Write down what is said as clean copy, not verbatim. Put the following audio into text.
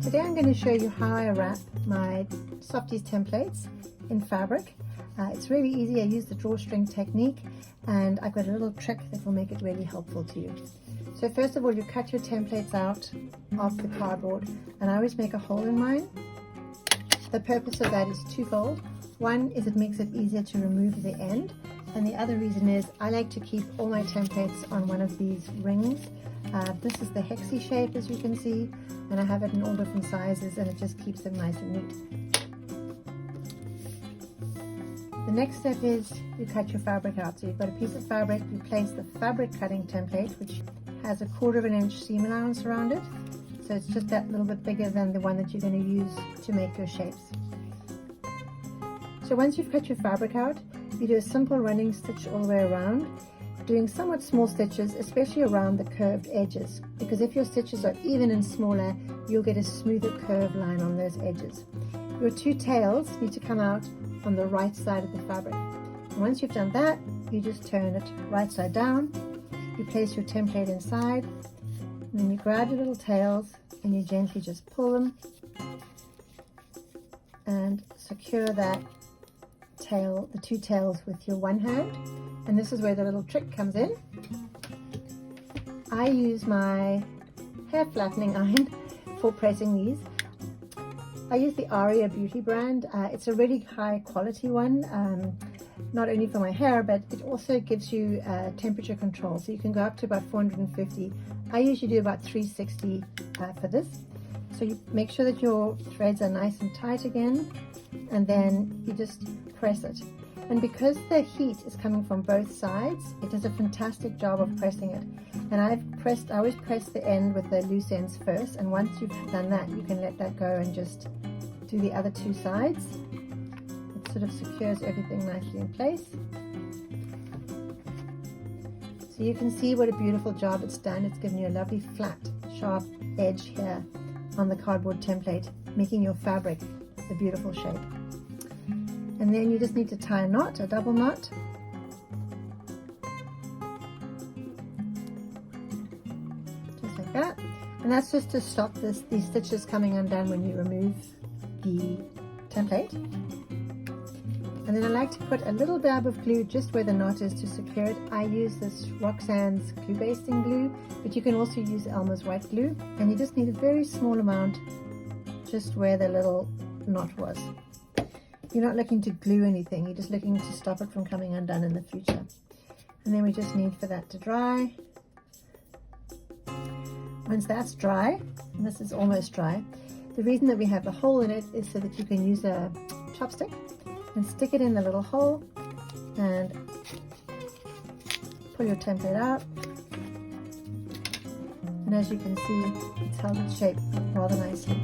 Today I'm going to show you how I wrap my Softies templates in fabric. It's really easy. I use the drawstring technique, and I've got a little trick that will make it really helpful to you. So first of all, you cut your templates out of the cardboard, and I always make a hole in mine. The purpose of that is twofold. One is it makes it easier to remove the end, and the other reason is I like to keep all my templates on one of these rings. This is the hexy shape, as you can see, and I have it in all different sizes, and it just keeps them nice and neat. The next step is you cut your fabric out. So you've got a piece of fabric, you place the fabric cutting template, which has a 1/4 inch seam allowance around it. So it's just that little bit bigger than the one that you're going to use to make your shapes. So once you've cut your fabric out, you do a simple running stitch all the way around, doing somewhat small stitches, especially around the curved edges, because if your stitches are even and smaller, you'll get a smoother curved line on those edges. Your two tails need to come out on the right side of the fabric. And once you've done that, you just turn it right side down, you place your template inside, and then you grab your little tails and you gently just pull them and secure that tail, the two tails, with your one hand. And this is where the little trick comes in. I use my hair flattening iron for pressing these. I use the Aria Beauty brand. It's a really high quality one, not only for my hair, but it also gives you temperature control. So you can go up to about 450. I usually do about 360 for this. So you make sure that your threads are nice and tight again, and then you just press it. And because the heat is coming from both sides, it does a fantastic job of pressing it. And I always press the end with the loose ends first, and once you've done that, you can let that go and just do the other two sides. It sort of secures everything nicely in place. So you can see what a beautiful job it's done. It's given you a lovely flat, sharp edge here on the cardboard template, making your fabric a beautiful shape. And then you just need to tie a knot, a double knot. Just like that. And that's just to stop these stitches coming undone when you remove the template. And then I like to put a little dab of glue just where the knot is to secure it. I use this Roxanne's glue basting glue, but you can also use Elmer's white glue. And you just need a very small amount just where the little knot was. You're not looking to glue anything, you're just looking to stop it from coming undone in the future. And then we just need for that to dry. Once that's dry, and this is almost dry, the reason that we have the hole in it is so that you can use a chopstick and stick it in the little hole and pull your template out. And as you can see, it's held its shape rather nicely.